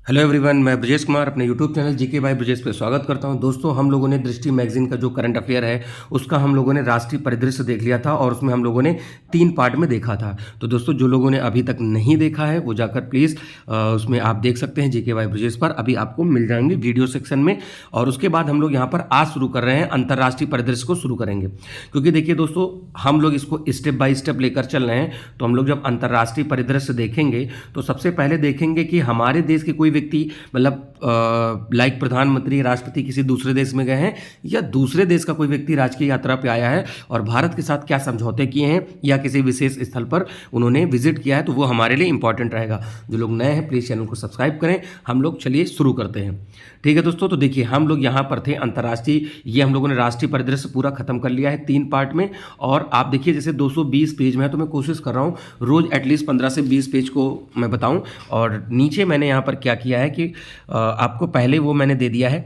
Hello everyone, मैं ब्रजेश कुमार अपने YouTube channel GK by Brajesh पे स्वागत करता हूं। दोस्तों, हम लोगों ने दृष्टि मैगजीन का जो करंट अफेयर है उसका हम लोगों ने राष्ट्रीय परिदृश्य देख लिया था और उसमें हम लोगों ने 3 पार्ट में देखा था। तो दोस्तों, जो लोगों ने अभी तक नहीं देखा है वो जाकर प्लीज़ उसमें आप देख सकते हैं जीके बाय ब्रजेश पर। अभी आपको मिल जाएंगे वीडियो सेक्शन में। और उसके बाद हम लोग यहाँ पर आज शुरू कर रहे हैं, अंतर्राष्ट्रीय परिदृश्य को शुरू करेंगे। क्योंकि देखिए दोस्तों, हम लोग इसको स्टेप बाय स्टेप लेकर चल रहे हैं। तो हम लोग जब अंतर्राष्ट्रीय परिदृश्य देखेंगे तो सबसे पहले देखेंगे कि हमारे देश के कोई व्यक्ति, मतलब लाइक प्रधानमंत्री, राष्ट्रपति किसी दूसरे देश में गए हैं या दूसरे देश का कोई व्यक्ति राजकीय यात्रा पे आया है और भारत के साथ क्या समझौते किए हैं या किसी विशेष स्थल पर उन्होंने विजिट किया है, तो वो हमारे लिए इंपॉर्टेंट रहेगा। जो लोग नए हैं प्लीज़ चैनल को सब्सक्राइब करें। हम लोग चलिए शुरू करते हैं। ठीक है दोस्तों, तो देखिए हम लोग यहाँ पर थे अंतर्राष्ट्रीय, ये हम लोगों ने राष्ट्रीय परिदृश्य पूरा खत्म कर लिया है 3 पार्ट में। और आप देखिए जैसे 220 पेज में है, तो मैं कोशिश कर रहा हूँ रोज़ एटलीस्ट 15 से 20 पेज को मैं बताऊँ। और नीचे मैंने यहाँ पर क्या किया है कि आपको पहले वो मैंने दे दिया है,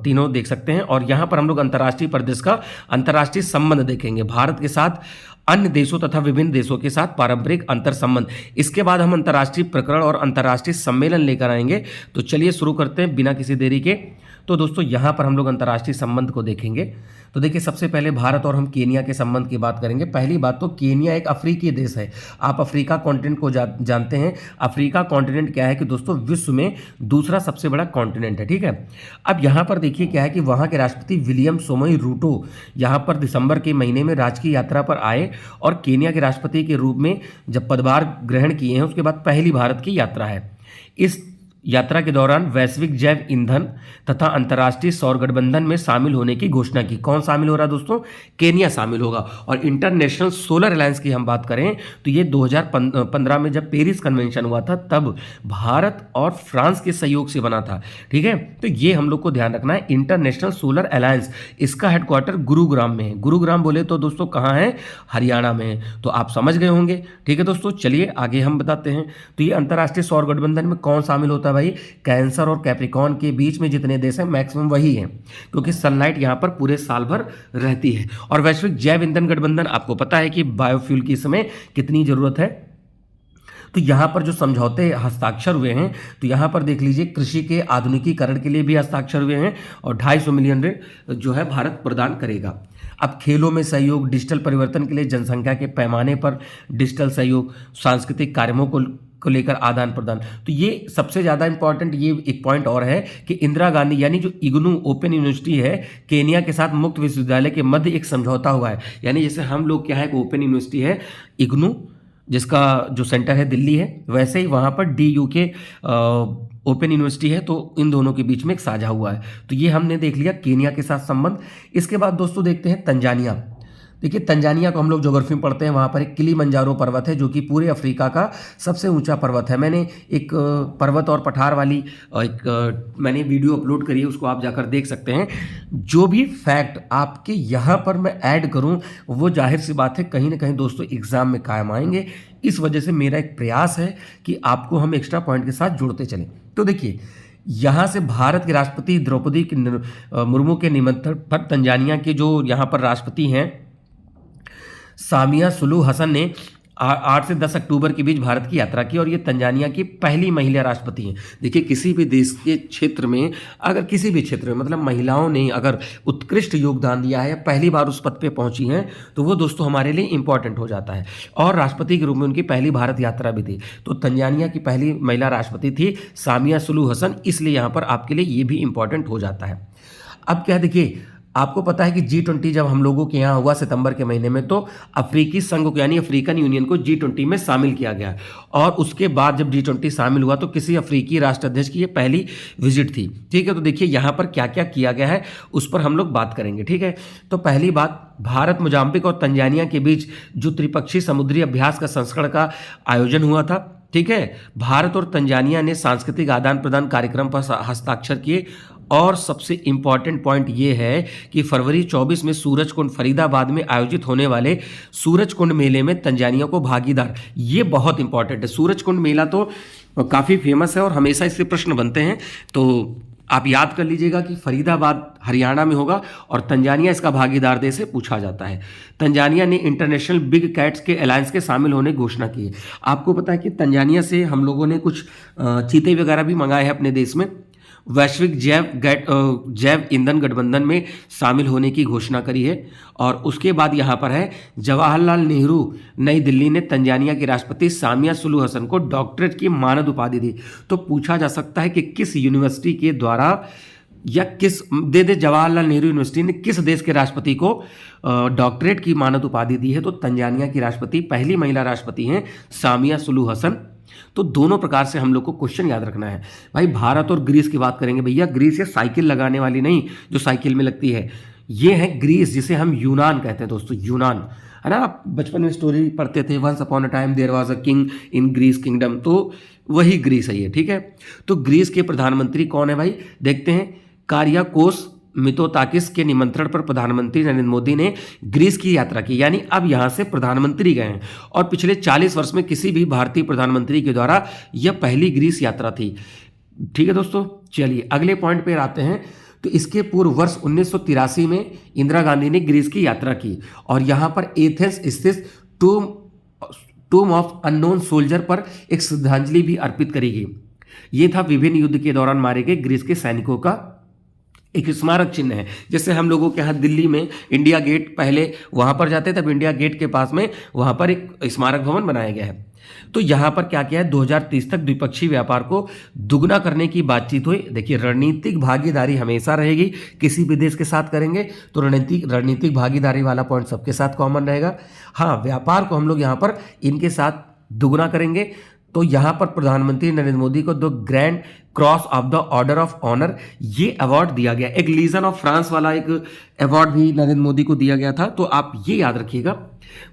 तीनों देख सकते हैं। और यहाँ पर हम लोग अंतर्राष्ट्रीय परिदृश्य का अंतर्राष्ट्रीय संबंध देखेंगे, भारत के साथ अन्य देशों तथा विभिन्न देशों के साथ पारंपरिक अंतर संबंध। इसके बाद हम अंतर्राष्ट्रीय प्रकरण और अंतर्राष्ट्रीय सम्मेलन लेकर आएंगे। तो चलिए शुरू करते हैं बिना किसी देरी के। तो दोस्तों, यहाँ पर हम लोग अंतर्राष्ट्रीय संबंध को देखेंगे। तो देखिए सबसे पहले भारत और हम केनिया के संबंध की बात करेंगे। पहली बात तो केनिया एक अफ्रीकी देश है। आप अफ्रीका कॉन्टिनेंट को जानते हैं। अफ्रीका कॉन्टिनेंट क्या है कि दोस्तों विश्व में दूसरा सबसे बड़ा कॉन्टिनेंट है। ठीक है, अब यहाँ पर देखिए क्या है कि वहाँ के राष्ट्रपति विलियम सोमोई रूटो यहाँ पर दिसंबर के महीने में राजकीय यात्रा पर आए और केनिया के राष्ट्रपति के रूप में जब पदभार ग्रहण किए हैं उसके बाद पहली भारत की यात्रा है। इस यात्रा के दौरान वैश्विक जैव ईंधन तथा अंतर्राष्ट्रीय सौर गठबंधन में शामिल होने की घोषणा की। कौन शामिल हो रहा है दोस्तों? केनिया शामिल होगा। और इंटरनेशनल सोलर अलायंस की हम बात करें तो ये 2015 में जब पेरिस कन्वेंशन हुआ था तब भारत और फ्रांस के सहयोग से बना था। ठीक है, तो ये हम लोग को ध्यान रखना है। इंटरनेशनल सोलर अलायंस, इसका हेडक्वार्टर गुरुग्राम में है। गुरुग्राम बोले तो दोस्तों कहाँ है? हरियाणा में है। तो आप समझ गए होंगे। ठीक है दोस्तों, चलिए आगे हम बताते हैं। तो ये अंतर्राष्ट्रीय सौर गठबंधन में कौन शामिल होता है भाई? कैंसर और कैप्रिकॉर्न के बीच में जितने देश हैं मैक्सिमम वही हैं, क्योंकि सनलाइट यहां पर पूरे साल भर रहती है। और वैश्विक जैव ईंधन गठबंधन, आपको पता है कि बायोफ्यूल की इस समय कितनी जरूरत है। तो यहाँ पर जो समझौते हस्ताक्षर हुए हैं, तो यहाँ पर देख लीजिए कृषि के आधुनिकीकरण के लिए भी हस्ताक्षर हुए हैं और 250 मिलियन ऋण जो है भारत प्रदान करेगा। अब खेलों में सहयोग, डिजिटल परिवर्तन के लिए जनसंख्या के पैमाने पर डिजिटल सहयोग, सांस्कृतिक कार्यक्रमों को लेकर आदान प्रदान। तो ये सबसे ज़्यादा इंपॉर्टेंट ये एक पॉइंट और है कि इंदिरा गांधी यानी जो इग्नू ओपन यूनिवर्सिटी है, केनिया के साथ मुक्त विश्वविद्यालय के मध्य एक समझौता हुआ है। यानी जैसे हम लोग क्या है, ओपन यूनिवर्सिटी है इग्नू, जिसका जो सेंटर है दिल्ली है, वैसे ही वहाँ पर DU के ओपन यूनिवर्सिटी है। तो इन दोनों के बीच में एक साझा हुआ है। तो ये हमने देख लिया केनिया के साथ संबंध। इसके बाद दोस्तों देखते हैं तंजानिया। देखिए तंजानिया को हम लोग ज्योग्राफी में पढ़ते हैं। वहाँ पर एक किलिमंजारो पर्वत है जो कि पूरे अफ्रीका का सबसे ऊंचा पर्वत है। मैंने एक पर्वत और पठार वाली मैंने वीडियो अपलोड करी है, उसको आप जाकर देख सकते हैं। जो भी फैक्ट आपके यहाँ पर मैं ऐड करूँ वो जाहिर सी बात है कहीं ना कहीं दोस्तों एग्जाम में कायम आएंगे। इस वजह से मेरा एक प्रयास है कि आपको हम एक्स्ट्रा पॉइंट के साथ जोड़ते चलें। तो देखिए यहाँ से भारत के राष्ट्रपति द्रौपदी मुर्मू के निमंत्रण पर तंजानिया के जो यहाँ पर राष्ट्रपति हैं सामिया सुलू हसन ने 8 से 10 अक्टूबर के बीच भारत की यात्रा की और ये तंजानिया की पहली महिला राष्ट्रपति हैं। देखिए किसी भी देश के क्षेत्र में, अगर किसी भी क्षेत्र में मतलब महिलाओं ने अगर उत्कृष्ट योगदान दिया है या पहली बार उस पद पे पहुंची हैं तो वो दोस्तों हमारे लिए इंपॉर्टेंट हो जाता है। और राष्ट्रपति के रूप में उनकी पहली भारत यात्रा भी थी। तो तंजानिया की पहली महिला राष्ट्रपति थी सामिया सुलू हसन, इसलिए यहाँ पर आपके लिए ये भी इंपॉर्टेंट हो जाता है। अब क्या देखिए, आपको पता है कि G20 जब हम लोगों के यहाँ हुआ सितंबर के महीने में, तो अफ्रीकी संघ को यानी अफ्रीकन यूनियन को G20 में शामिल किया गया। और उसके बाद जब G20 शामिल हुआ तो किसी अफ्रीकी राष्ट्राध्यक्ष की ये पहली विजिट थी। ठीक है, तो देखिए यहाँ पर क्या क्या किया गया है उस पर हम लोग बात करेंगे। ठीक है, तो पहली बात, भारत, मोजाम्बिक और तंजानिया के बीच जो त्रिपक्षीय समुद्री अभ्यास का संस्करण का आयोजन हुआ था। ठीक है, भारत और तंजानिया ने सांस्कृतिक आदान प्रदान कार्यक्रम पर हस्ताक्षर किए। और सबसे इंपॉर्टेंट पॉइंट ये है कि फरवरी 24 में सूरजकुंड फरीदाबाद में आयोजित होने वाले सूरजकुंड मेले में तंजानिया को भागीदार, ये बहुत इंपॉर्टेंट है। सूरजकुंड मेला तो काफ़ी फेमस है और हमेशा इससे प्रश्न बनते हैं। तो आप याद कर लीजिएगा कि फरीदाबाद हरियाणा में होगा और तंजानिया इसका भागीदार देश से पूछा जाता है। तंजानिया ने इंटरनेशनल बिग कैट्स के अलायंस के शामिल होने की घोषणा की है। आपको पता है कि तंजानिया से हम लोगों ने कुछ चीते वगैरह भी मंगाए हैं अपने देश में। वैश्विक जैव ईंधन गठबंधन में शामिल होने की घोषणा करी है। और उसके बाद यहाँ पर है जवाहरलाल नेहरू नई दिल्ली ने तंजानिया के राष्ट्रपति सामिया सुलू हसन को डॉक्टरेट की मानद उपाधि दी। तो पूछा जा सकता है कि किस यूनिवर्सिटी के द्वारा या किस जवाहरलाल नेहरू यूनिवर्सिटी ने किस देश के राष्ट्रपति को डॉक्टरेट की मानद उपाधि दी है। तो तंजानिया की राष्ट्रपति पहली महिला राष्ट्रपति हैं सामिया सुलू हसन। तो दोनों प्रकार से हम लोग को क्वेश्चन याद रखना है। भाई भारत और ग्रीस की बात करेंगे। भैया ग्रीस ये साइकिल लगाने वाली नहीं जो साइकिल में लगती है, ये है ग्रीस जिसे हम यूनान कहते हैं दोस्तों, यूनान है ना। आप बचपन में स्टोरी पढ़ते थे, once upon a time there was a king in Greece kingdom, तो वही ग्रीस है ये, ठीक है। तो ग्रीस के प्रधानमंत्री कौन है भाई, देखते हैं। कारियाकोस मितोताकिस के निमंत्रण पर प्रधानमंत्री नरेंद्र मोदी ने ग्रीस की यात्रा की, यानी अब यहां से प्रधानमंत्री गए हैं। और पिछले 40 वर्ष में किसी भी भारतीय प्रधानमंत्री के द्वारा यह पहली ग्रीस यात्रा थी, ठीक है दोस्तों। चलिए अगले पॉइंट पे आते हैं। तो इसके पूर्व वर्ष 1983 में इंदिरा गांधी ने ग्रीस की यात्रा की और यहां पर एथेंस स्थित टूम ऑफ अननोन सोल्जर पर एक श्रद्धांजलि भी अर्पित करी गई। यह था विभिन्न युद्ध के दौरान मारे गए ग्रीस के सैनिकों का एक स्मारक चिन्ह है। जैसे हम लोगों के यहाँ दिल्ली में इंडिया गेट, पहले वहाँ पर जाते तब इंडिया गेट के पास में वहाँ पर एक स्मारक भवन बनाया गया है। तो यहाँ पर क्या किया है, 2030 तक द्विपक्षीय व्यापार को दुगना करने की बातचीत हुई। देखिए रणनीतिक भागीदारी हमेशा रहेगी, किसी भी देश के साथ करेंगे तो रणनीतिक भागीदारी वाला पॉइंट सबके साथ कॉमन रहेगा। हाँ, व्यापार को हम लोग यहाँ पर इनके साथ दुगना करेंगे। तो यहाँ पर प्रधानमंत्री नरेंद्र मोदी को the grand cross of the order of honour ये अवार्ड दिया गया। एक लीजन ऑफ फ्रांस वाला एक अवार्ड भी नरेंद्र मोदी को दिया गया था। तो आप ये याद रखिएगा,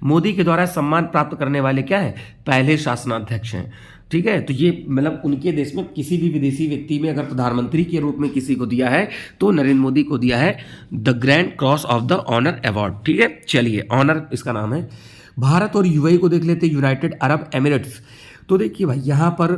मोदी के द्वारा सम्मान प्राप्त करने वाले क्या है, पहले शासनाध्यक्ष हैं, ठीक है। तो ये मतलब उनके देश में किसी भी विदेशी व्यक्ति में अगर प्रधानमंत्री के रूप में किसी को दिया है तो नरेंद्र मोदी को दिया है the grand cross of the honour award, ठीक है। चलिए ऑनर इसका नाम है। भारत और यूएई को देख लेते, यूनाइटेड अरब एमिरेट्स। तो देखिए भाई यहाँ पर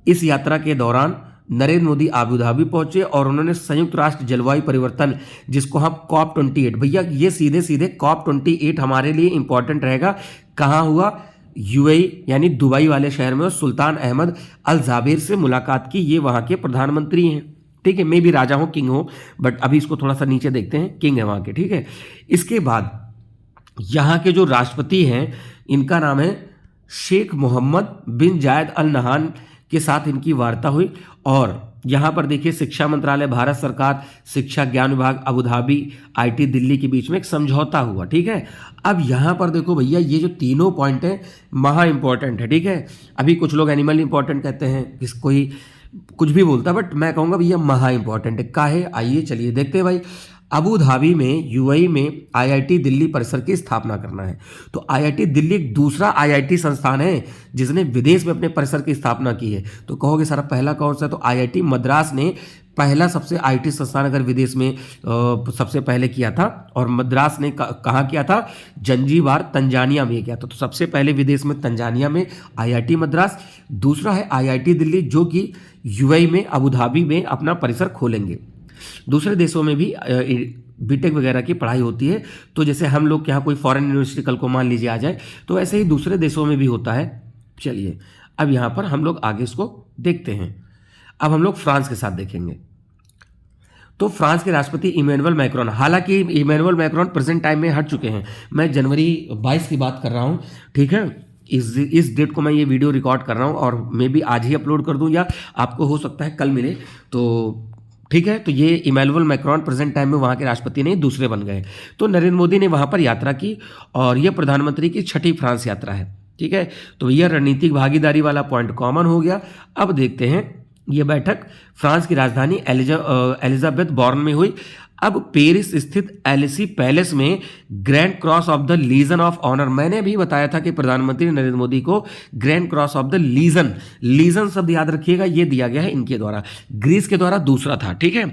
इस यात्रा के दौरान नरेंद्र मोदी आबू धाबी पहुंचे और उन्होंने संयुक्त राष्ट्र जलवायु परिवर्तन, जिसको हम COP28, भैया ये सीधे सीधे COP28 हमारे लिए इंपॉर्टेंट रहेगा। कहाँ हुआ, यूएई यानी दुबई वाले शहर में। सुल्तान अहमद अल जाबेर से मुलाकात की, ये वहाँ के प्रधानमंत्री हैं, ठीक है। मे भी राजा हो, किंग हो, बट अभी इसको थोड़ा सा नीचे देखते हैं, किंग है वहाँ के, ठीक है। इसके बाद यहाँ के जो राष्ट्रपति हैं इनका नाम है शेख मोहम्मद बिन जायद अल नहान, के साथ इनकी वार्ता हुई। और यहाँ पर देखिए शिक्षा मंत्रालय, भारत सरकार, शिक्षा ज्ञान विभाग, अबू धाबी, आईटी दिल्ली के बीच में एक समझौता हुआ, ठीक है। अब यहाँ पर देखो भैया ये जो तीनों पॉइंट है महा इंपॉर्टेंट है, ठीक है। अभी कुछ लोग एनिमल इंपॉर्टेंट कहते हैं, कोई कुछ भी बोलता है, बट मैं कहूँगा भैया महा इंपॉर्टेंट है। का है, आइए चलिए देखते हैं भाई। अबू धाबी में यूएई में आईआईटी दिल्ली परिसर की स्थापना करना है। तो आईआईटी दिल्ली एक दूसरा आईआईटी संस्थान है जिसने विदेश में अपने परिसर की स्थापना की है। तो कहोगे सर पहला कौन सा, तो आईआईटी मद्रास ने पहला सबसे आईटी संस्थान अगर विदेश में सबसे पहले किया था। और मद्रास ने कहाँ किया था, जंजीबार तंजानिया में किया था। तो सबसे पहले विदेश में तंजानिया में आईआईटी मद्रास। दूसरा है आईआईटी दिल्ली जो कि यूएई में अबू धाबी में अपना परिसर खोलेंगे। दूसरे देशों में भी बीटेक वगैरह की पढ़ाई होती है। तो जैसे हम लोग के यहाँ कोई फॉरेन यूनिवर्सिटी कल को मान लीजिए आ जाए, तो ऐसे ही दूसरे देशों में भी होता है। चलिए अब यहाँ पर हम लोग आगे इसको देखते हैं। अब हम लोग फ्रांस के साथ देखेंगे। तो फ्रांस के राष्ट्रपति इमैनुअल मैक्रोन, हालांकि इमैनुअल मैक्रोन प्रेजेंट टाइम में हट चुके हैं, मैं जनवरी 22 की बात कर रहा हूँ, ठीक है। इस डेट को मैं ये वीडियो रिकॉर्ड कर रहा हूँ और मे बी आज ही अपलोड कर दूँ या आपको हो सकता है कल मिले, तो ठीक है। तो ये इमैनुअल मैक्रोन प्रेजेंट टाइम में वहाँ के राष्ट्रपति नहीं, दूसरे बन गए। तो नरेंद्र मोदी ने वहाँ पर यात्रा की और यह प्रधानमंत्री की 6ठी फ्रांस यात्रा है, ठीक है। तो यह रणनीतिक भागीदारी वाला पॉइंट कॉमन हो गया। अब देखते हैं, यह बैठक फ्रांस की राजधानी एलिजाबेथ बॉर्न में हुई। अब पेरिस स्थित एलिसी पैलेस में grand cross of the legion of honour, मैंने भी बताया था कि प्रधानमंत्री नरेंद्र मोदी को grand cross of the legion शब्द याद रखिएगा, ये दिया गया है इनके द्वारा, ग्रीस के द्वारा दूसरा था, ठीक है।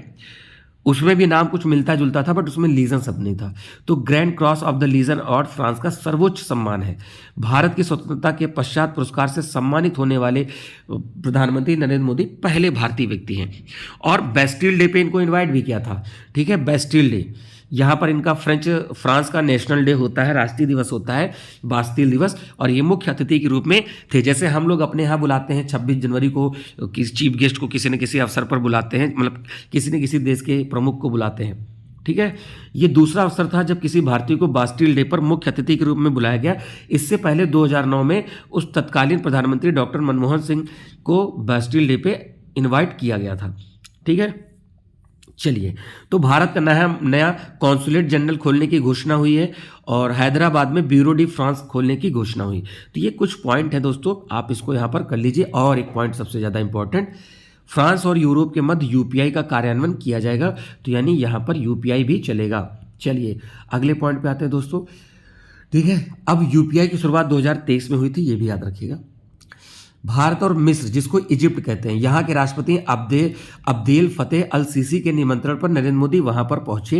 उसमें भी नाम कुछ मिलता जुलता था, बट उसमें लीजन शब्द नहीं था। तो grand cross of the legion award France का सर्वोच्च सम्मान है। भारत की स्वतंत्रता के पश्चात पुरस्कार से सम्मानित होने वाले प्रधानमंत्री नरेंद्र मोदी पहले भारतीय व्यक्ति हैं। और बेस्टिल डे पे इनको इनवाइट भी किया था। ठीक है, बेस्टिल डे, यहाँ पर इनका फ्रांस का नेशनल डे होता है, राष्ट्रीय दिवस होता है, बास्तिल दिवस, और ये मुख्य अतिथि के रूप में थे। जैसे हम लोग अपने यहाँ बुलाते हैं 26 जनवरी को किसी चीफ गेस्ट को, किसी न किसी अवसर पर बुलाते हैं, मतलब किसी न किसी देश के प्रमुख को बुलाते हैं। ठीक है, ये दूसरा अवसर था जब किसी भारतीय को बास्टिल डे पर मुख्य अतिथि के रूप में बुलाया गया। इससे पहले 2009 में उस तत्कालीन प्रधानमंत्री डॉक्टर मनमोहन सिंह को बास्टिल डे पे इन्वाइट किया गया था। ठीक है, चलिए, तो भारत का नया कॉन्सुलेट जनरल खोलने की घोषणा हुई है और हैदराबाद में ब्यूरो डी फ्रांस खोलने की घोषणा हुई। तो ये कुछ पॉइंट है दोस्तों, आप इसको यहाँ पर कर लीजिए। और एक पॉइंट सबसे ज़्यादा इंपॉर्टेंट, फ्रांस और यूरोप के मध्य यूपीआई का कार्यान्वयन किया जाएगा, तो यानी यहाँ पर यूपीआई भी चलेगा। चलिए अगले पॉइंट पे आते हैं दोस्तों। ठीक है, अब यूपीआई की शुरुआत 2023 में हुई थी, ये भी याद रखिएगा। भारत और मिस्र, जिसको इजिप्ट कहते हैं, यहाँ के राष्ट्रपति अब्देल फतेह अल सीसी के निमंत्रण पर नरेंद्र मोदी वहाँ पर पहुँचे।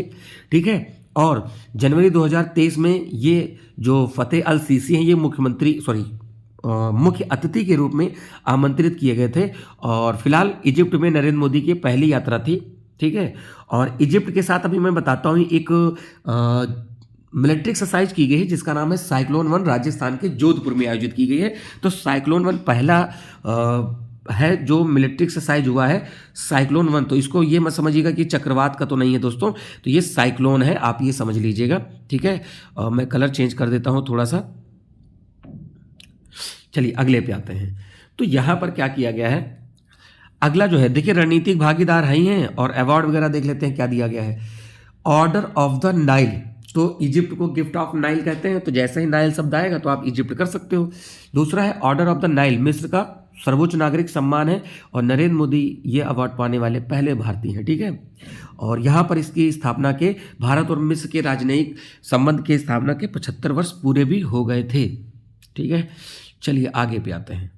ठीक है, और जनवरी 2023 में ये जो फतेह अल सीसी हैं, ये मुख्य अतिथि के रूप में आमंत्रित किए गए थे। और फिलहाल इजिप्ट में नरेंद्र मोदी की पहली यात्रा थी। ठीक है, और इजिप्ट के साथ अभी मैं बताता हूँ, एक मिलिट्री एक्सरसाइज की गई है जिसका नाम है साइक्लोन 1, राजस्थान के जोधपुर में आयोजित की गई है। तो साइक्लोन 1 पहला है जो मिलिट्री एक्सरसाइज हुआ है, साइक्लोन 1। तो इसको ये मत समझिएगा कि चक्रवात का तो नहीं है दोस्तों, तो ये साइक्लोन है, आप ये समझ लीजिएगा। ठीक है, मैं कलर चेंज कर देता हूँ थोड़ा सा। चलिए अगले पे आते हैं। तो यहाँ पर क्या किया गया है, अगला जो है देखिए, रणनीतिक भागीदार है ही हैं, और अवार्ड वगैरह देख लेते हैं क्या दिया गया है। ऑर्डर ऑफ द नाइल, तो इजिप्ट को गिफ्ट ऑफ नाइल कहते हैं, तो जैसे ही नाइल शब्द आएगा तो आप इजिप्ट कर सकते हो। दूसरा है ऑर्डर ऑफ द नाइल, मिस्र का सर्वोच्च नागरिक सम्मान है, और नरेंद्र मोदी ये अवार्ड पाने वाले पहले भारतीय हैं। ठीक है, और यहाँ पर इसकी स्थापना के, भारत और मिस्र के राजनयिक संबंध के स्थापना के 75 वर्ष पूरे भी हो गए थे। ठीक है, चलिए आगे पे आते हैं।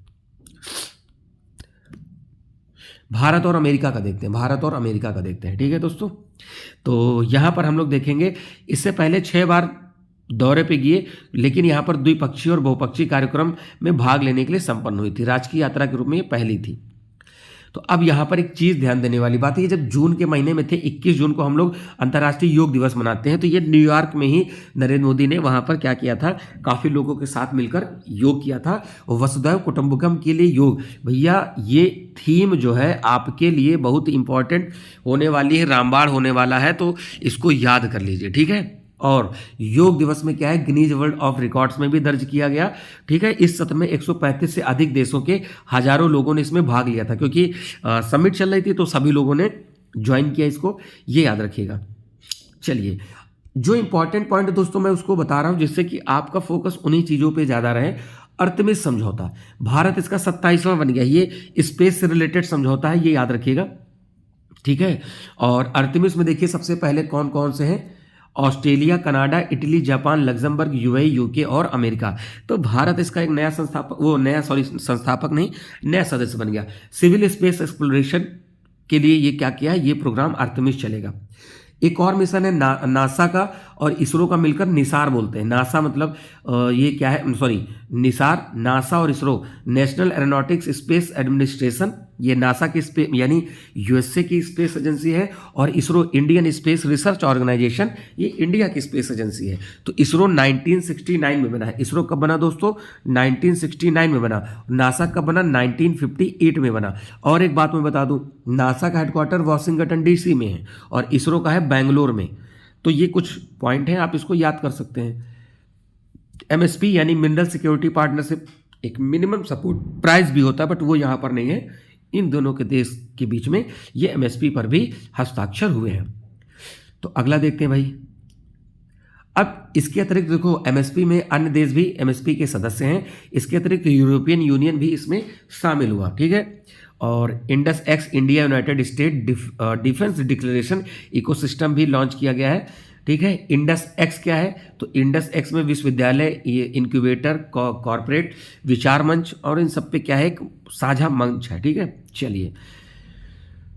भारत और अमेरिका का देखते हैं। ठीक है दोस्तों, तो यहाँ पर हम लोग देखेंगे, इससे पहले 6 बार दौरे पे गए, लेकिन यहाँ पर द्विपक्षीय और बहुपक्षीय कार्यक्रम में भाग लेने के लिए संपन्न हुई थी। राजकीय यात्रा के रूप में ये पहली थी। तो अब यहाँ पर एक चीज़ ध्यान देने वाली बात है, जब जून के महीने में थे, 21 जून को हम लोग अंतर्राष्ट्रीय योग दिवस मनाते हैं, तो ये न्यूयॉर्क में ही नरेंद्र मोदी ने वहाँ पर क्या किया था, काफ़ी लोगों के साथ मिलकर योग किया था। वसुधैव कुटुंबकम के लिए योग, भैया ये थीम जो है आपके लिए बहुत इंपॉर्टेंट होने वाली है, रामबाण होने वाला है, तो इसको याद कर लीजिए। ठीक है, और योग दिवस में क्या है, गिनीज वर्ल्ड ऑफ रिकॉर्ड्स में भी दर्ज किया गया। ठीक है, इस सत्र में 135 से अधिक देशों के हजारों लोगों ने इसमें भाग लिया था, क्योंकि समिट चल रही थी तो सभी लोगों ने ज्वाइन किया, इसको ये याद रखिएगा। चलिए, जो इंपॉर्टेंट पॉइंट दोस्तों मैं उसको बता रहा हूं, जिससे कि आपका फोकस उन्हीं चीज़ों पे ज़्यादा रहे। अर्तेमिस समझौता, भारत इसका 27वां बन गया, ये स्पेस से रिलेटेड समझौता है, ये याद रखिएगा। ठीक है, और अर्तेमिस में देखिए सबसे पहले कौन कौन से हैं, Australia, Canada, Italy, Japan, Luxembourg, UAE, UK और अमेरिका। तो भारत इसका एक नया नया सदस्य बन गया। सिविल स्पेस एक्सप्लोरेशन के लिए ये क्या किया है, ये प्रोग्राम अर्तेमिस चलेगा। एक और मिशन है नासा का और इसरो का मिलकर निसार बोलते हैं। नासा मतलब ये क्या है, निसार, नासा और ISRO, national aeronautics space administration, ये नासा की स्पेस यानी यूएसए की स्पेस एजेंसी है, और ISRO Indian space research organisation, ये इंडिया की स्पेस एजेंसी है। तो इसरो 1969 में बना है। इसरो कब बना दोस्तों, 1969 में बना। नासा कब बना, 1958 में बना। और एक बात मैं बता दूं, नासा का हेडक्वार्टर वॉशिंगटन डीसी में है और इसरो का है बेंगलोर में। तो ये कुछ पॉइंट हैं, आप इसको याद कर सकते हैं। एमएसपी यानी मिनरल सिक्योरिटी पार्टनरशिप, एक मिनिमम सपोर्ट प्राइस भी होता है, बट वो यहाँ पर नहीं है। इन दोनों के देश के बीच में ये एमएसपी पर भी हस्ताक्षर हुए हैं। तो अगला देखते हैं भाई। अब इसके अतिरिक्त देखो, एमएसपी में अन्य देश भी एमएसपी के सदस्य हैं। इसके अतिरिक्त यूरोपियन यूनियन भी इसमें शामिल हुआ। ठीक है, और Indus x India United state defence declaration ecosystem भी लॉन्च किया गया है। ठीक है, इंडस एक्स क्या है, तो इंडस एक्स में विश्वविद्यालय, ये इनक्यूबेटर, कॉर्पोरेट विचार मंच और इन सब पे क्या है, एक साझा मंच है। ठीक है, चलिए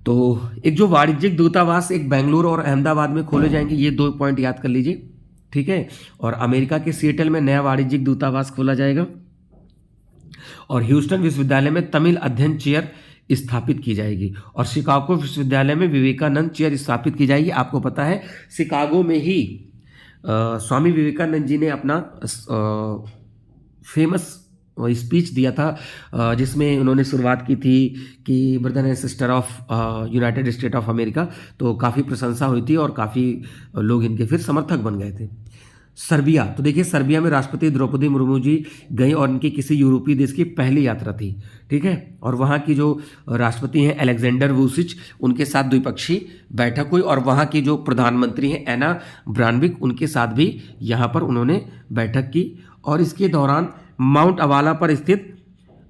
तो एक जो वाणिज्यिक दूतावास एक बेंगलुरु और अहमदाबाद में खोले जाएंगे, ये 2 पॉइंट याद कर लीजिए, ठीक है। और अमेरिका के सिएटल में नया वाणिज्यिक दूतावास खोला जाएगा और ह्यूस्टन विश्वविद्यालय में तमिल अध्ययन चेयर स्थापित की जाएगी और शिकागो विश्वविद्यालय में विवेकानंद चेयर स्थापित की जाएगी। आपको पता है शिकागो में ही स्वामी विवेकानंद जी ने अपना फेमस स्पीच दिया था जिसमें उन्होंने शुरुआत की थी कि brother and sister of United state of America. तो काफ़ी प्रशंसा हुई थी और काफ़ी लोग इनके फिर समर्थक बन गए थे। सर्बिया, तो देखिए सर्बिया में राष्ट्रपति द्रौपदी मुर्मू जी गई और इनकी किसी यूरोपीय देश की पहली यात्रा थी, ठीक है। और वहाँ की जो राष्ट्रपति हैं अलेक्जेंडर वुसिच, उनके साथ द्विपक्षीय बैठक हुई और वहाँ की जो प्रधानमंत्री हैं एना ब्रानविक, उनके साथ भी यहाँ पर उन्होंने बैठक की। और इसके दौरान माउंट अवाला पर स्थित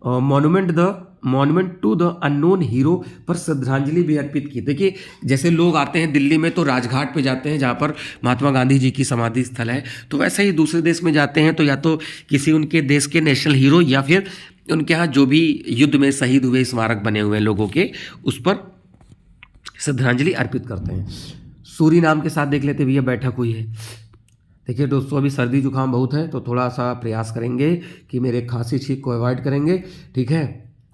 monument to the unknown hero पर श्रद्धांजलि भी अर्पित की। देखिए जैसे लोग आते हैं दिल्ली में तो राजघाट पे जाते हैं जहाँ पर महात्मा गांधी जी की समाधि स्थल है, तो वैसे ही दूसरे देश में जाते हैं तो या तो किसी उनके देश के नेशनल हीरो या फिर उनके यहाँ जो भी युद्ध में शहीद हुए स्मारक बने हुए हैं लोगों के, उस पर श्रद्धांजलि अर्पित करते हैं। सूरीनाम के साथ देख लेते भैया बैठक हुई है। देखिए दोस्तों अभी सर्दी जुकाम बहुत है तो थोड़ा सा प्रयास करेंगे कि मेरे खांसी छींक को अवॉइड करेंगे, ठीक है।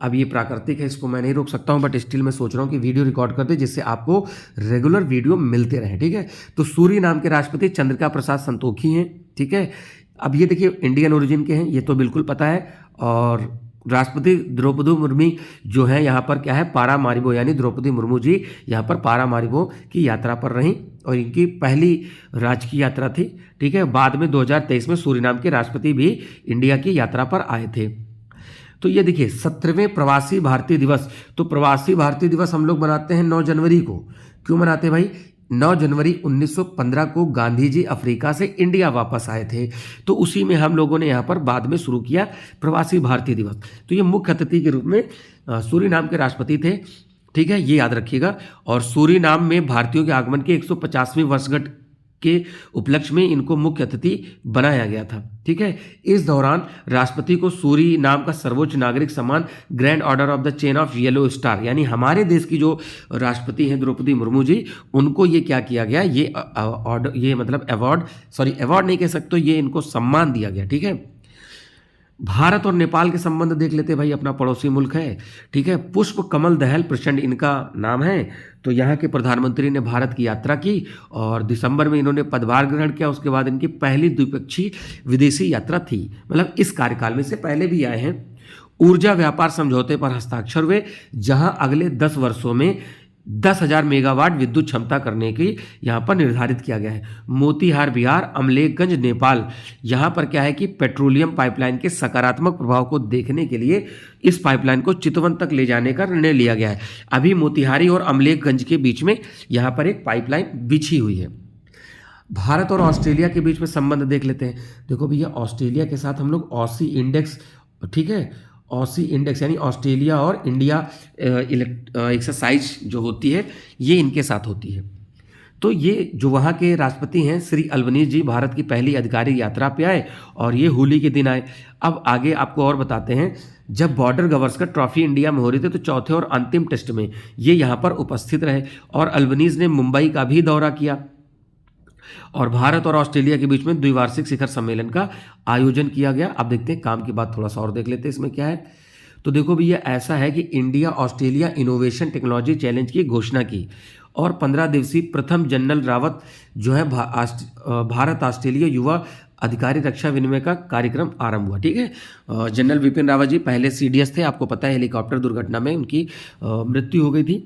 अब ये प्राकृतिक है, इसको मैं नहीं रोक सकता हूँ, बट स्टिल मैं सोच रहा हूँ कि वीडियो रिकॉर्ड कर दे जिससे आपको रेगुलर वीडियो मिलते रहे, ठीक है। तो सूरीनाम के राष्ट्रपति चंद्रिका प्रसाद संतोखी हैं, ठीक है। अब ये देखिए इंडियन ओरिजिन के हैं, ये तो बिल्कुल पता है। और राष्ट्रपति द्रौपदी मुर्मू जो है यहाँ पर क्या है पारामारिबो, यानी द्रौपदी मुर्मू जी यहाँ पर पारामारिबो की यात्रा पर रहीं और इनकी पहली राजकीय यात्रा थी, ठीक है। बाद में 2023 में सूरीनाम के राष्ट्रपति भी इंडिया की यात्रा पर आए थे। तो ये देखिए 17वें प्रवासी भारतीय दिवस, तो प्रवासी भारतीय दिवस हम लोग मनाते हैं 9 जनवरी को। क्यों मनाते हैं भाई? 9 जनवरी 1915 को गांधी जी अफ्रीका से इंडिया वापस आए थे, तो उसी में हम लोगों ने यहाँ पर बाद में शुरू किया प्रवासी भारतीय दिवस। तो ये मुख्य अतिथि के रूप में सूरीनाम के राष्ट्रपति थे, ठीक है, ये याद रखिएगा। और सूरीनाम में भारतीयों के आगमन के 150वीं वर्षगांठ के उपलक्ष्य में इनको मुख्य अतिथि बनाया गया था, ठीक है। इस दौरान राष्ट्रपति को सूरीनाम का सर्वोच्च नागरिक सम्मान grand order of the chain of yellow star, यानी हमारे देश की जो राष्ट्रपति हैं द्रौपदी मुर्मू जी, उनको ये क्या किया गया, ये ऑर्डर, ये मतलब अवार्ड नहीं कह सकते, ये इनको सम्मान दिया गया, ठीक है। भारत और नेपाल के संबंध देख लेते भाई, अपना पड़ोसी मुल्क है, ठीक है। पुष्प कमल दहल प्रचंड इनका नाम है। तो यहाँ के प्रधानमंत्री ने भारत की यात्रा की और दिसंबर में इन्होंने पदभार ग्रहण किया। उसके बाद इनकी पहली द्विपक्षीय विदेशी यात्रा थी, मतलब इस कार्यकाल में से पहले भी आए हैं। ऊर्जा व्यापार समझौते पर हस्ताक्षर हुए, जहां अगले 10 वर्षों में 10,000 मेगावाट विद्युत क्षमता करने की यहाँ पर निर्धारित किया गया है। मोतीहार बिहार, अमलेखगंज नेपाल, यहाँ पर क्या है कि पेट्रोलियम पाइपलाइन के सकारात्मक प्रभाव को देखने के लिए इस पाइपलाइन को चितवन तक ले जाने का निर्णय लिया गया है। अभी मोतीहारी और अमलेखगंज के बीच में यहाँ पर एक पाइपलाइन बिछी हुई है। भारत और ऑस्ट्रेलिया के बीच में संबंध देख लेते हैं। देखो भैया ऑस्ट्रेलिया के साथ हम लोग ऑसी इंडेक्स, ठीक है, ऑसी इंडेक्स यानी ऑस्ट्रेलिया और इंडिया एक्सरसाइज जो होती है ये इनके साथ होती है। तो ये जो वहाँ के राष्ट्रपति हैं श्री अल्बनीज़ जी, भारत की पहली आधिकारिक यात्रा पे आए और ये होली के दिन आए। अब आगे आपको और बताते हैं, जब बॉर्डर गवस्कर ट्रॉफी इंडिया में हो रही थी तो चौथे और अंतिम टेस्ट में ये यहाँ पर उपस्थित रहे और अल्बनीज़ ने मुंबई का भी दौरा किया और भारत और ऑस्ट्रेलिया के बीच में द्विवार्षिक शिखर सम्मेलन का आयोजन किया गया। अब देखते हैं काम की बात थोड़ा सा और देख लेते हैं इसमें क्या है। तो देखो भैया ऐसा है कि India Australia innovation technology challenge की घोषणा की और 15 दिवसीय प्रथम जनरल रावत जो है भारत ऑस्ट्रेलिया युवा अधिकारी रक्षा विनिमय का कार्यक्रम आरंभ हुआ, ठीक है। जनरल विपिन रावत जी पहले CDS थे, आपको पता है हेलीकॉप्टर दुर्घटना में उनकी मृत्यु हो गई थी।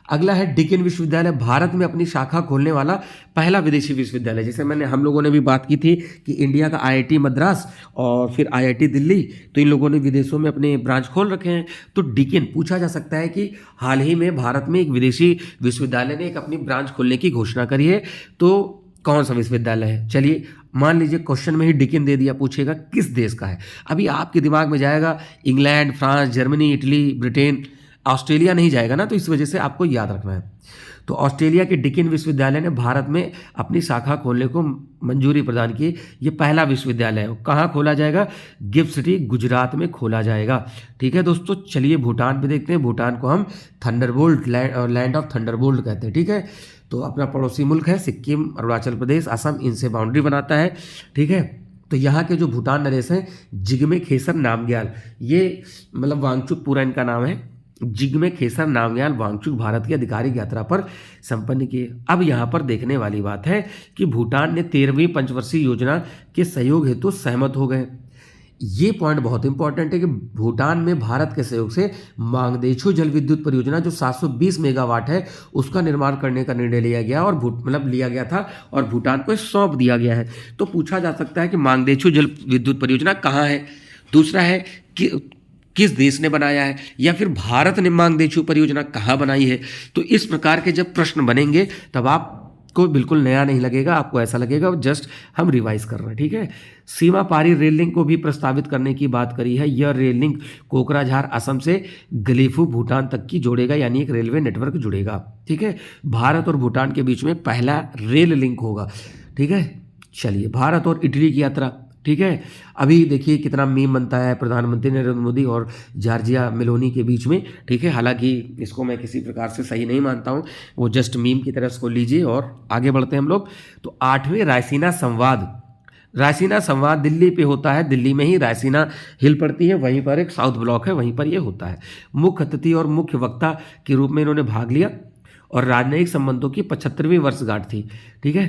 अगला है डिकिन विश्वविद्यालय, भारत में अपनी शाखा खोलने वाला पहला विदेशी विश्वविद्यालय। जैसे हम लोगों ने भी बात की थी कि इंडिया का IIT मद्रास और फिर IIT दिल्ली, तो इन लोगों ने विदेशों में अपने ब्रांच खोल रखे हैं। तो डिकिन पूछा जा सकता है कि हाल ही में भारत में एक विदेशी विश्वविद्यालय ने एक अपनी ब्रांच खोलने की घोषणा करी है, तो कौन सा विश्वविद्यालय है? चलिए मान लीजिए क्वेश्चन में ही डिकिन दे दिया, पूछेगा किस देश का है। अभी आपके दिमाग में जाएगा England, France, Germany, Italy, Britain, Australia नहीं जाएगा ना, तो इस वजह से आपको याद रखना है। तो ऑस्ट्रेलिया के डिकिन विश्वविद्यालय ने भारत में अपनी शाखा खोलने को मंजूरी प्रदान की। ये पहला विश्वविद्यालय है। कहाँ खोला जाएगा? गिफ्ट सिटी गुजरात में खोला जाएगा। ठीक है दोस्तों, चलिए भूटान पे देखते हैं। भूटान को हम थंडरबोल्ट लैंड ऑफ थंडरबोल्ट कहते हैं। ठीक है, तो अपना पड़ोसी मुल्क है, सिक्किम, अरुणाचल प्रदेश, असम, इनसे बाउंड्री बनाता है। ठीक है, तो यहाँ के जो भूटान नरेश हैं जिग्मे खेसर नामग्याल, ये मतलब वांगचुक पूरा इनका नाम है, जिग्मे खेसर नामग्याल वांगचुक भारत की आधिकारिक यात्रा पर संपन्न किए। अब यहाँ पर देखने वाली बात है कि भूटान ने 13वीं पंचवर्षीय योजना के सहयोग हेतु सहमत हो गए। ये पॉइंट बहुत इंपॉर्टेंट है कि भूटान में भारत के सहयोग से मांगदेछू जल विद्युत परियोजना जो 720 मेगावाट है उसका निर्माण करने का निर्णय लिया गया और लिया गया था और भूटान को सौंप दिया गया है। तो पूछा जा सकता है कि मांगदेछू जल विद्युत परियोजना कहाँ है, दूसरा है कि किस देश ने बनाया है, या फिर भारत ने मांगदेछू परियोजना कहाँ बनाई है। तो इस प्रकार के जब प्रश्न बनेंगे तब आपको बिल्कुल नया नहीं लगेगा, आपको ऐसा लगेगा जस्ट हम रिवाइज कर रहे हैं। ठीक है, सीमा पारी रेल लिंक को भी प्रस्तावित करने की बात करी है। यह रेल लिंक कोकराझार असम से गलीफू भूटान तक की जोड़ेगा, यानी एक रेलवे नेटवर्क जुड़ेगा। ठीक है, भारत और भूटान के बीच में पहला रेल लिंक होगा। ठीक है, चलिए भारत और इटली की यात्रा। ठीक है, अभी देखिए कितना मीम बनता है प्रधानमंत्री नरेंद्र मोदी और जॉर्जिया मेलोनी के बीच में। ठीक है, हालांकि इसको मैं किसी प्रकार से सही नहीं मानता हूँ, वो जस्ट मीम की तरह इसको लीजिए और आगे बढ़ते हैं हम लोग। तो 8वें रायसीना संवाद दिल्ली पे होता है। दिल्ली में ही रायसीना हिल पड़ती है, वहीं पर एक साउथ ब्लॉक है, वहीं पर ये होता है। मुख्य अतिथि और मुख्य वक्ता के रूप में इन्होंने भाग लिया और राजनयिक संबंधों की 75वीं वर्षगांठ थी। ठीक है,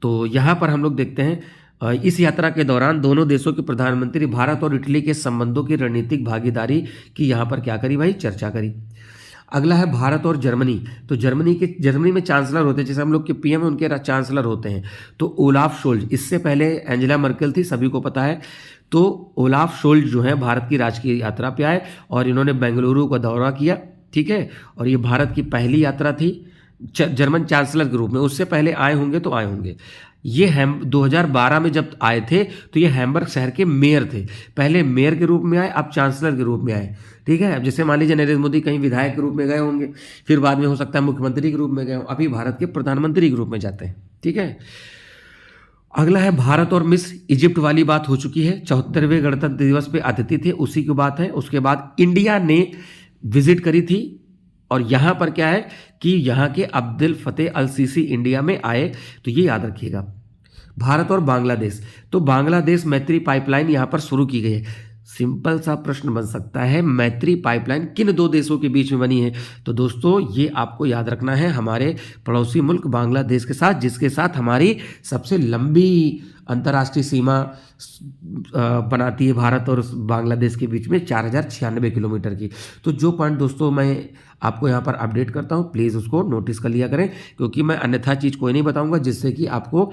तो यहाँ पर हम लोग देखते हैं इस यात्रा के दौरान दोनों देशों के प्रधानमंत्री भारत और इटली के संबंधों की रणनीतिक भागीदारी की यहाँ पर क्या करी भाई, चर्चा करी। अगला है भारत और जर्मनी। तो जर्मनी में चांसलर होते हैं, जैसे हम लोग के पीएम उनके चांसलर होते हैं। तो ओलाफ शोल्ज, इससे पहले एंजेला मर्केल थी, सभी को पता है। तो ओलाफ शोल्ज जो है भारत की राजकीय यात्रा पे आए और इन्होंने बेंगलुरु का दौरा किया। ठीक है, और ये भारत की पहली यात्रा थी जर्मन चांसलर के रूप में। उससे पहले आए होंगे तो आए होंगे। ये 2012 में जब आए थे तो ये हैम्बर्ग शहर के मेयर थे। पहले मेयर के रूप में आए, अब चांसलर के रूप में आए। ठीक है, अब जैसे मान लीजिए नरेंद्र मोदी कहीं विधायक के रूप में गए होंगे, फिर बाद में हो सकता है मुख्यमंत्री के रूप में गए हों, अभी भारत के प्रधानमंत्री के रूप में जाते हैं। ठीक है, अगला है भारत और मिस्र। इजिप्ट वाली बात हो चुकी है, 74वें गणतंत्र दिवस पे अतिथि थे, उसी की बात है। उसके बाद इंडिया ने विजिट करी थी और यहाँ पर क्या है कि यहाँ के अब्दुल फतेह अल सीसी इंडिया में आए, तो ये याद रखिएगा। भारत और बांग्लादेश, तो बांग्लादेश मैत्री पाइपलाइन यहाँ पर शुरू की गई है। सिंपल सा प्रश्न बन सकता है, मैत्री पाइपलाइन किन दो देशों के बीच में बनी है? तो दोस्तों ये आपको याद रखना है, हमारे पड़ोसी मुल्क बांग्लादेश के साथ, जिसके साथ हमारी सबसे लंबी अंतर्राष्ट्रीय सीमा बनाती है भारत और बांग्लादेश के बीच में 4096 किलोमीटर की। तो जो पॉइंट दोस्तों मैं आपको यहाँ पर अपडेट करता हूँ, प्लीज़ उसको नोटिस कर लिया करें, क्योंकि मैं अन्यथा चीज़ कोई नहीं बताऊँगा जिससे कि आपको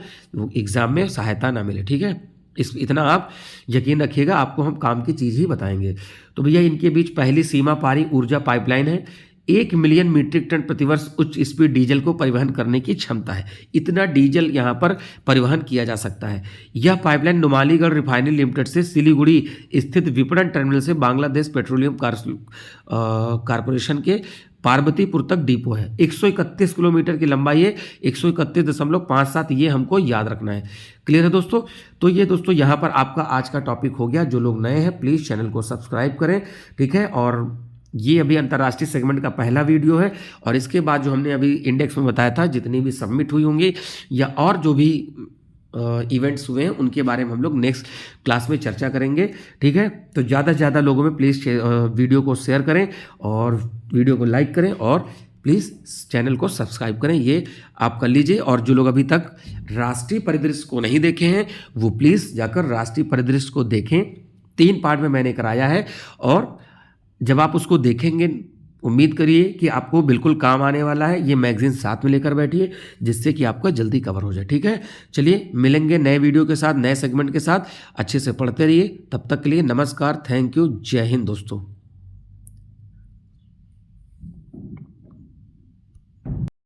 एग्ज़ाम में सहायता ना मिले। ठीक है, इतना आप यकीन रखिएगा, आपको हम काम की चीज़ ही बताएंगे। तो भैया इनके बीच पहली सीमा पारी ऊर्जा पाइपलाइन है। 1 मिलियन मीट्रिक टन प्रतिवर्ष उच्च स्पीड डीजल को परिवहन करने की क्षमता है। इतना डीजल यहाँ पर परिवहन किया जा सकता है। यह पाइपलाइन नुमालीगढ़ रिफाइनरी लिमिटेड से सिलीगुड़ी स्थित विपणन टर्मिनल से बांग्लादेश पेट्रोलियम कारपोरेशन के पार्वतीपुर तक डिपो है। 131 किलोमीटर की लंबाई है, 131.57, ये हमको याद रखना है। क्लियर है दोस्तों? तो ये दोस्तों यहाँ पर आपका आज का टॉपिक हो गया। जो लोग नए हैं प्लीज़ चैनल को सब्सक्राइब करें। ठीक है, और ये अभी अंतर्राष्ट्रीय सेगमेंट का पहला वीडियो है, और इसके बाद जो हमने अभी इंडेक्स में बताया था, जितनी भी सबमिट हुई होंगी या और जो भी इवेंट्स हुए हैं उनके बारे में हम लोग नेक्स्ट क्लास में चर्चा करेंगे। ठीक है, तो ज़्यादा से ज़्यादा लोगों में प्लीज़ वीडियो को शेयर करें और वीडियो को लाइक करें और प्लीज़ चैनल को सब्सक्राइब करें, ये आप कर लीजिए। और जो लोग अभी तक राष्ट्रीय परिदृश्य को नहीं देखे हैं वो प्लीज़ जाकर राष्ट्रीय परिदृश्य को देखें। 3 पार्ट में मैंने कराया है, और जब आप उसको देखेंगे उम्मीद करिए कि आपको बिल्कुल काम आने वाला है। ये मैगजीन साथ में लेकर बैठिए जिससे कि आपका जल्दी कवर हो जाए। ठीक है, चलिए मिलेंगे नए वीडियो के साथ, नए सेगमेंट के साथ। अच्छे से पढ़ते रहिए। तब तक के लिए नमस्कार, थैंक यू, जय हिंद दोस्तों।